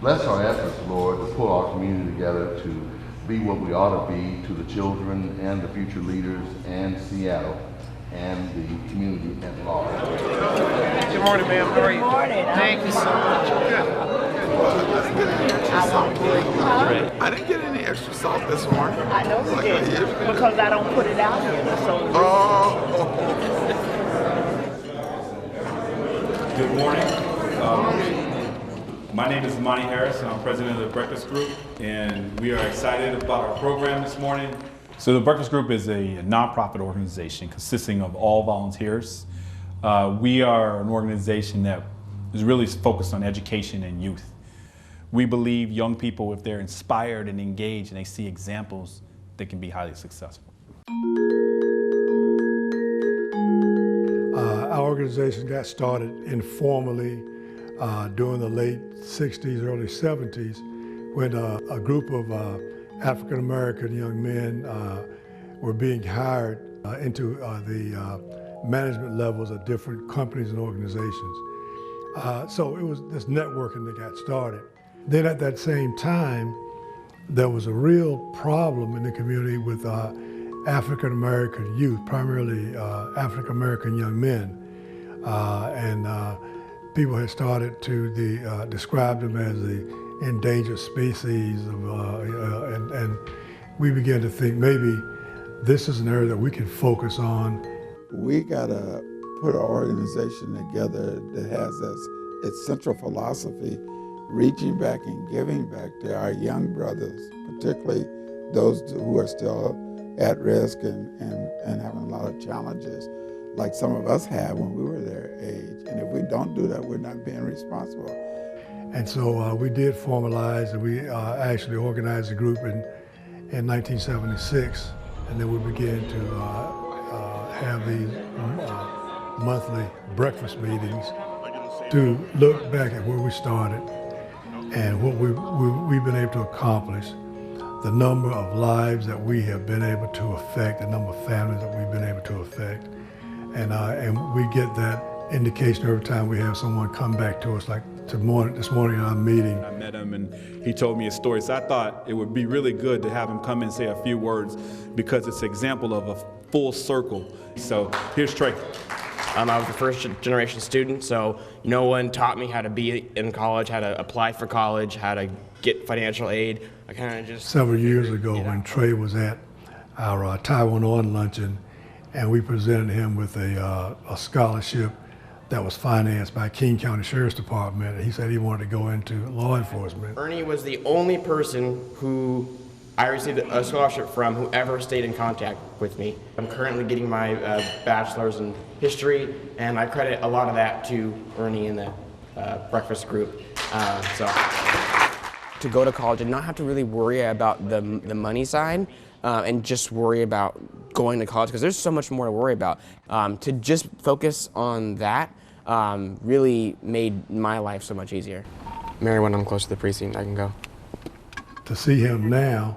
Bless our efforts, Lord, to pull our community together to be what we ought to be to the children and the future leaders and Seattle and the community at large. Good morning, ma'am. How are you? Good morning. Thank you so much. I didn't get any extra salt this morning. I know you did, because I don't put it out here. So Oh. Good morning. My name is Monty Harris, and I'm president of the Breakfast Group, and we are excited about our program this morning. So the Breakfast Group is a nonprofit organization consisting of all volunteers. We are an organization that is really focused on education and youth. We believe young people, if they're inspired and engaged and they see examples, they can be highly successful. Our organization got started informally during the late 60s, early 70s, when a group of African-American young men were being hired into the management levels of different companies and organizations. So it was this networking that got started. Then at that same time, there was a real problem in the community with African-American youth, primarily African-American young men. People had started to describe them as the endangered species, and we began to think maybe this is an area that we can focus on. We gotta put an organization together that has as its central philosophy reaching back and giving back to our young brothers, particularly those who are still at risk and having a lot of challenges, like some of us had when we were their age. And if we don't do that, we're not being responsible. And so we did formalize, and we actually organized a group in 1976, and then we began to have these monthly breakfast meetings to look back at where we started and what we've been able to accomplish, the number of lives that we have been able to affect, the number of families that we've been able to affect. And we get that indication every time we have someone come back to us, like this morning in our meeting. I met him and he told me a story, so I thought it would be really good to have him come and say a few words because it's an example of a full circle. So here's Trey. I was a first generation student, so no one taught me how to be in college, how to apply for college, how to get financial aid. I kind of just... Several years ago when Trey was at our Taiwan on luncheon, and we presented him with a scholarship that was financed by King County Sheriff's Department, and he said he wanted to go into law enforcement. Ernie was the only person who I received a scholarship from who ever stayed in contact with me. I'm currently getting my bachelor's in history, and I credit a lot of that to Ernie and the Breakfast Group. To go to college and not have to really worry about the money side, and just worry about going to college, because there's so much more to worry about. To just focus on that really made my life so much easier. Mary, when I'm close to the precinct, I can go. To see him now,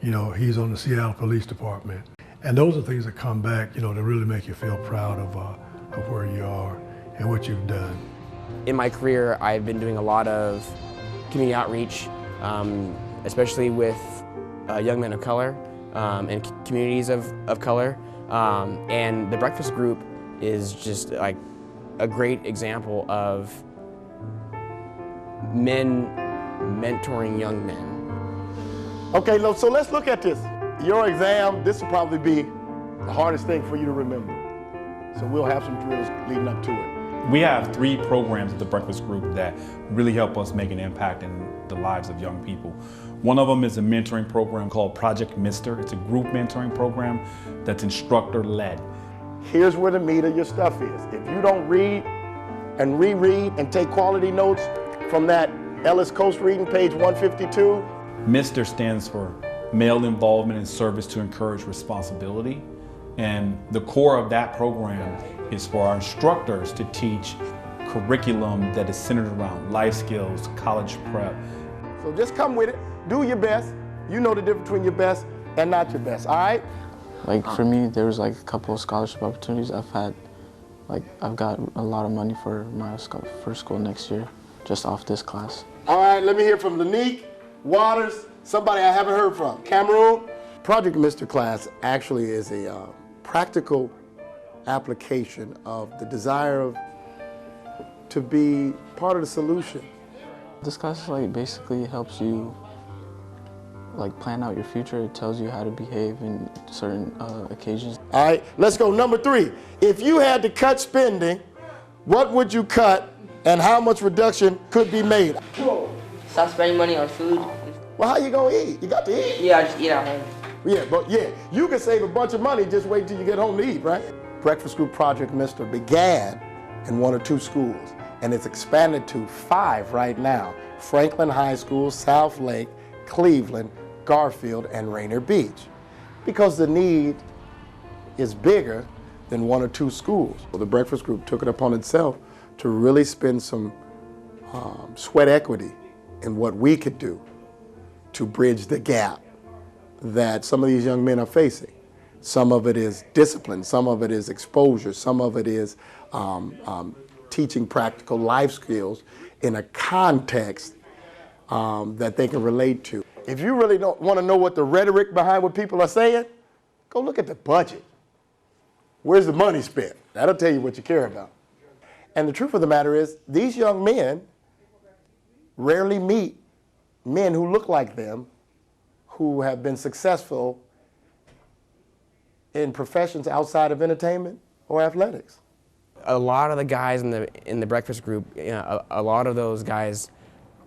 you know, he's on the Seattle Police Department. And those are things that come back, you know, to really make you feel proud of where you are and what you've done. In my career, I've been doing a lot of community outreach, especially with young men of color and communities of color. And the Breakfast Group is just like a great example of men mentoring young men. Okay, so let's look at this. Your exam, this will probably be the hardest thing for you to remember. So we'll have some drills leading up to it. We have 3 programs at the Breakfast Group that really help us make an impact in the lives of young people. One of them is a mentoring program called Project M.I.S.T.E.R. It's a group mentoring program that's instructor-led. Here's where the meat of your stuff is. If you don't read and reread and take quality notes from that Ellis Coast reading, page 152. M.I.S.T.E.R. stands for Male Involvement and Service to Encourage Responsibility. And the core of that program is for our instructors to teach curriculum that is centered around life skills, college prep. So just come with it, do your best. You know the difference between your best and not your best, all right? Like for me, there was like a couple of scholarship opportunities I've had. Like I've got a lot of money for my first school next year, just off this class. All right, let me hear from Lanique, Waters, somebody I haven't heard from. Cameroon. Project M.I.S.T.E.R class actually is a practical application of the desire to be part of the solution. This class like basically helps you like plan out your future. It tells you how to behave in certain occasions. All right, let's go. Number 3. If you had to cut spending, what would you cut and how much reduction could be made? Stop spending money on food. Well, how you gonna eat? You got to eat. Yeah, I just eat at home. Yeah, but yeah, you can save a bunch of money, just wait till you get home to eat, right? Breakfast Group Project M.I.S.T.E.R began in 1 or 2 schools, and it's expanded to 5 right now. Franklin High School, South Lake, Cleveland, Garfield, and Rainier Beach. Because the need is bigger than 1 or 2 schools. Well, the Breakfast Group took it upon itself to really spend some sweat equity in what we could do to bridge the gap that some of these young men are facing. Some of it is discipline, some of it is exposure, some of it is teaching practical life skills in a context that they can relate to. If you really don't want to know what the rhetoric behind what people are saying, go look at the budget. Where's the money spent? That'll tell you what you care about. And the truth of the matter is, these young men rarely meet men who look like them, who have been successful in professions outside of entertainment or athletics. A lot of the guys in the Breakfast Group, a lot of those guys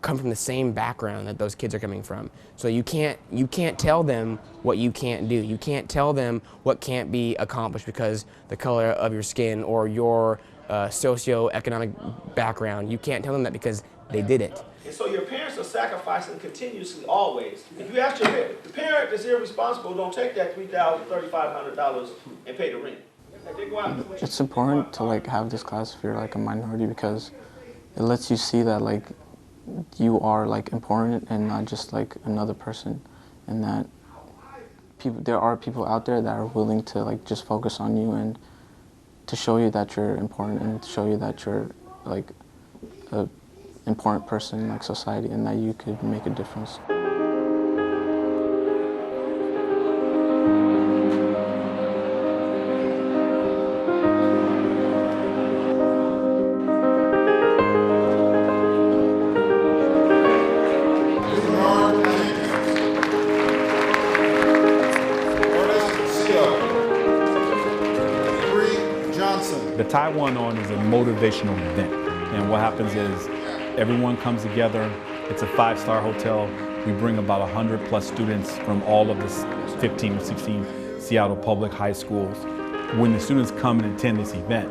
come from the same background that those kids are coming from. So you can't tell them what you can't do. You can't tell them what can't be accomplished because the color of your skin or your socioeconomic background. You can't tell them that because they did it. And so your parents are sacrificing continuously, always. If you ask your parent, the parent that's irresponsible, don't take that $3,000, $3,500 and pay the rent. They go out and It's important to like have this class if you're like a minority because it lets you see that like you are like important and not just like another person, and that there are people out there that are willing to like just focus on you and to show you that you're important and to show you that you're like a important person in like society and that you could make a difference. The Taiwan On is a motivational event, and what happens is everyone comes together. It's a 5-star hotel. We bring about 100 plus students from all of the 15 or 16 Seattle public high schools. When the students come and attend this event,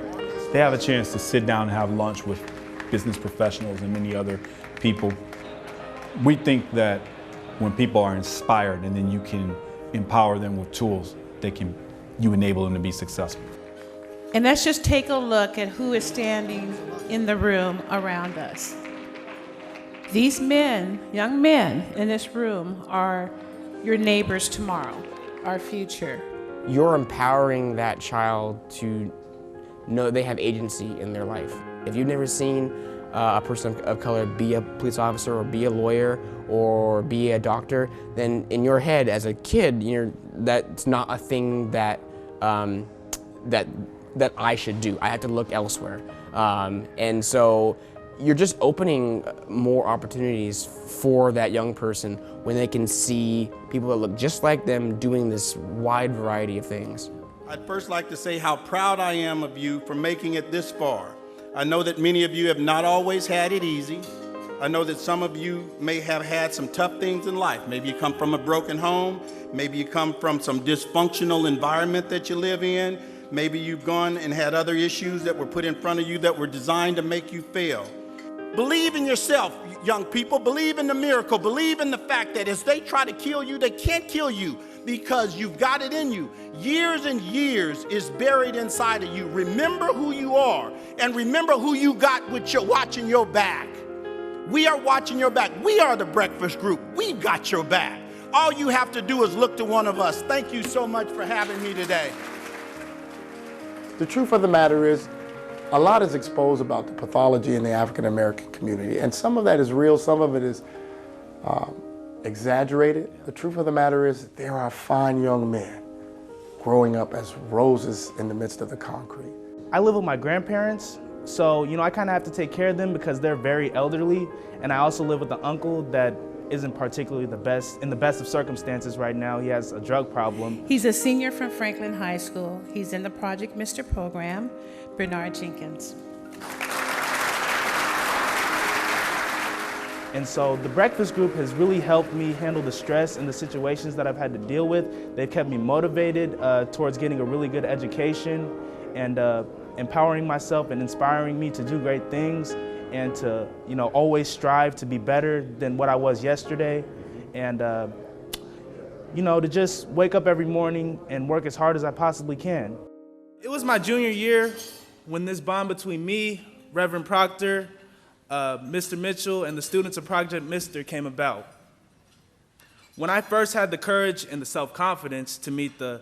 they have a chance to sit down and have lunch with business professionals and many other people. We think that when people are inspired and then you can empower them with tools, you enable them to be successful. And let's just take a look at who is standing in the room around us. These men, young men in this room, are your neighbors tomorrow, our future. You're empowering that child to know they have agency in their life. If you've never seen a person of color be a police officer or be a lawyer or be a doctor, then in your head as a kid, that's not a thing that that I should do. I have to look elsewhere. And so you're just opening more opportunities for that young person when they can see people that look just like them doing this wide variety of things. I'd first like to say how proud I am of you for making it this far. I know that many of you have not always had it easy. I know that some of you may have had some tough things in life. Maybe you come from a broken home. Maybe you come from some dysfunctional environment that you live in. Maybe you've gone and had other issues that were put in front of you that were designed to make you fail. Believe in yourself, young people. Believe in the miracle. Believe in the fact that as they try to kill you, they can't kill you because you've got it in you. Years and years is buried inside of you. Remember who you are and remember who you got with your watching your back. We are watching your back. We are the Breakfast Group. We've got your back. All you have to do is look to one of us. Thank you so much for having me today. The truth of the matter is, A lot is exposed about the pathology in the African American community, and some of that is real, some of it is exaggerated. The truth of the matter is there are fine young men growing up as roses in the midst of the concrete. I live with my grandparents, so I kind of have to take care of them because they're very elderly, and I also live with an uncle that isn't particularly in the best of circumstances right now. He has a drug problem. He's a senior from Franklin High School. He's in the Project M.I.S.T.E.R program, Bernard Jenkins. And so the breakfast group has really helped me handle the stress and the situations that I've had to deal with. They've kept me motivated towards getting a really good education and empowering myself and inspiring me to do great things and to always strive to be better than what I was yesterday, and to just wake up every morning and work as hard as I possibly can. It was my junior year when this bond between me, Reverend Proctor, Mr. Mitchell, and the students of Project M.I.S.T.E.R came about. When I first had the courage and the self-confidence to meet the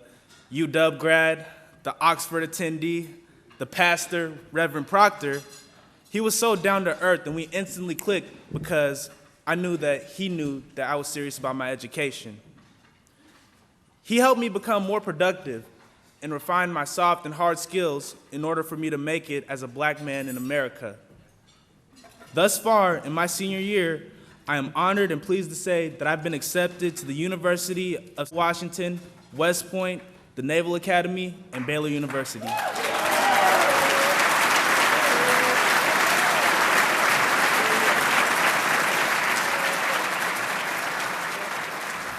UW grad, the Oxford attendee, the pastor, Reverend Proctor, he was so down to earth and we instantly clicked because I knew that he knew that I was serious about my education. He helped me become more productive and refine my soft and hard skills in order for me to make it as a black man in America. Thus far, in my senior year, I am honored and pleased to say that I've been accepted to the University of Washington, West Point, the Naval Academy, and Baylor University.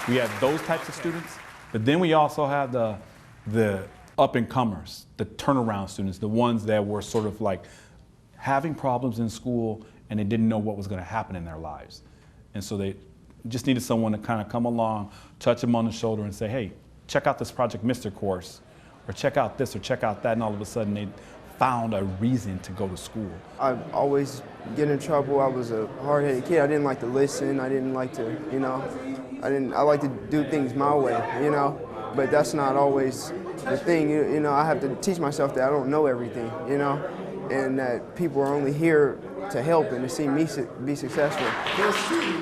We have those types of students, but then we also have the up-and-comers, the turnaround students, the ones that were sort of like having problems in school and they didn't know what was going to happen in their lives. And so they just needed someone to kind of come along, touch them on the shoulder and say, hey, check out this Project M.I.S.T.E.R course, or check out this or check out that, and all of a sudden they found a reason to go to school. I always get in trouble. I was a hard-headed kid. I didn't like to listen. I didn't like to, I like to do things my way, but that's not always the thing. I have to teach myself that I don't know everything, and that people are only here to help and to see me be successful.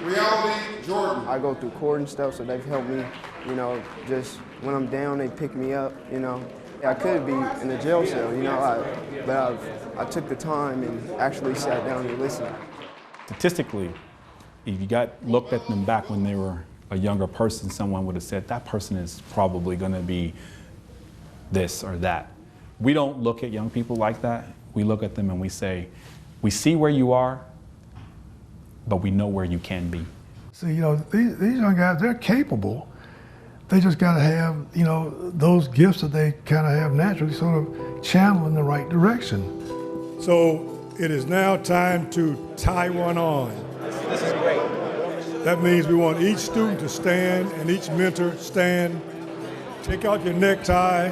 Reality Jordan. I go through court and stuff, so they've helped me, just when I'm down, they pick me up, I could be in a jail cell, but I took the time and actually sat down and listened. Statistically, if you looked at them back when they were a younger person, someone would have said, that person is probably going to be this or that. We don't look at young people like that. We look at them and we say, we see where you are, but we know where you can be. See, these young guys, they're capable. They just got to have, those gifts that they kind of have naturally sort of channel in the right direction. So it is now time to tie one on. This is great. That means we want each student to stand and each mentor stand. Take out your necktie.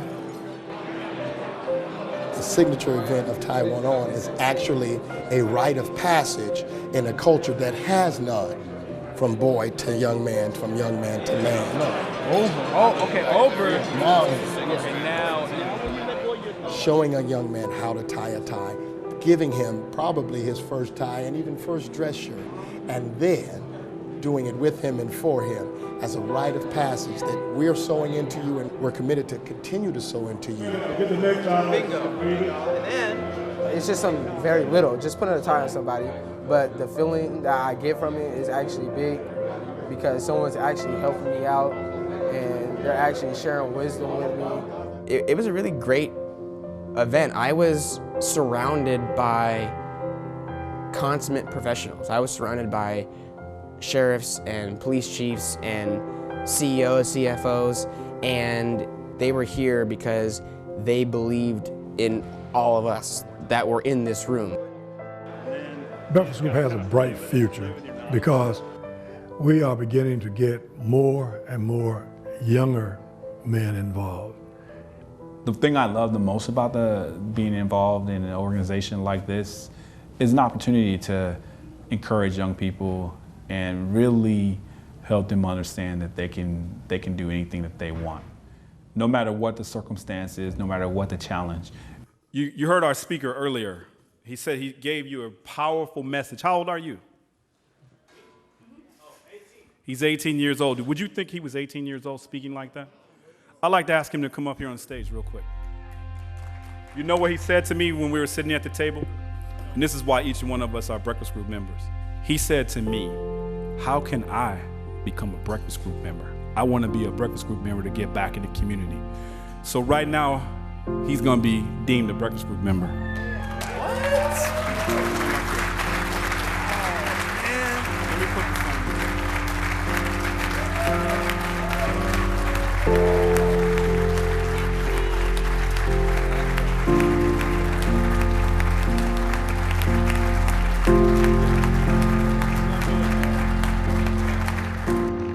The signature event of Tie One On is actually a rite of passage in a culture that has none, from boy to young man, from young man to man. Over. Oh, okay, over. Now, Okay, now. showing a young man how to tie a tie, giving him probably his first tie and even first dress shirt, and then doing it with him and for him as a rite of passage that we're sowing into you and we're committed to continue to sow into you. Get the necktie. Bingo. And then it's just something very little, just putting a tie on somebody. But the feeling that I get from it is actually big because someone's actually helping me out and they're actually sharing wisdom with me. It was a really great event. I was surrounded by consummate professionals. I was surrounded by sheriffs and police chiefs and CEOs, CFOs, and they were here because they believed in all of us that were in this room. Breakfast Group has a bright future because we are beginning to get more and more younger men involved. The thing I love the most about being involved in an organization like this is an opportunity to encourage young people and really help them understand that they can do anything that they want. No matter what the circumstance is, no matter what the challenge, You heard our speaker earlier. He said he gave you a powerful message. How old are you? He's 18 years old. Would you think he was 18 years old speaking like that? I'd like to ask him to come up here on stage real quick. You know what he said to me when we were sitting at the table? And this is why each one of us are Breakfast Group members. He said to me, how can I become a Breakfast Group member? I want to be a Breakfast Group member to get back in the community. So right now, he's going to be deemed a Breakfast Group member.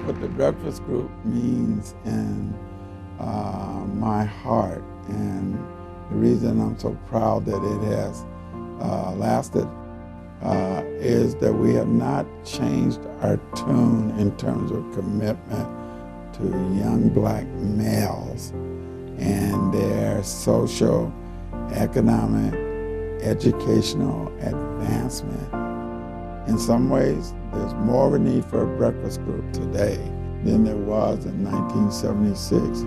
What the Breakfast Group means in my heart, and the reason I'm so proud that it has lasted is that we have not changed our tune in terms of commitment to young black males and their social, economic, educational advancement. In some ways, there's more of a need for a breakfast group today than there was in 1976.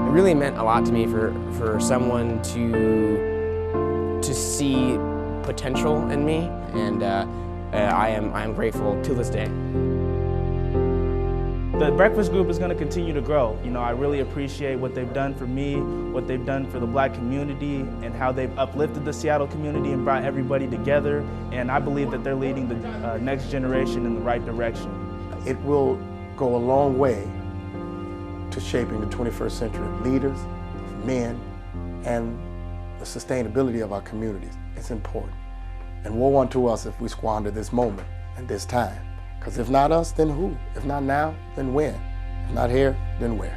It really meant a lot to me for someone to see potential in me, and I am grateful to this day. The Breakfast Group is going to continue to grow. You know, I really appreciate what they've done for me, what they've done for the black community, and how they've uplifted the Seattle community and brought everybody together. And I believe that they're leading the next generation in the right direction. It will go a long way to shaping the 21st century leaders, men, and the sustainability of our communities. It's important. And woe unto us if we squander this moment and this time. Because if not us, then who? If not now, then when? If not here, then where?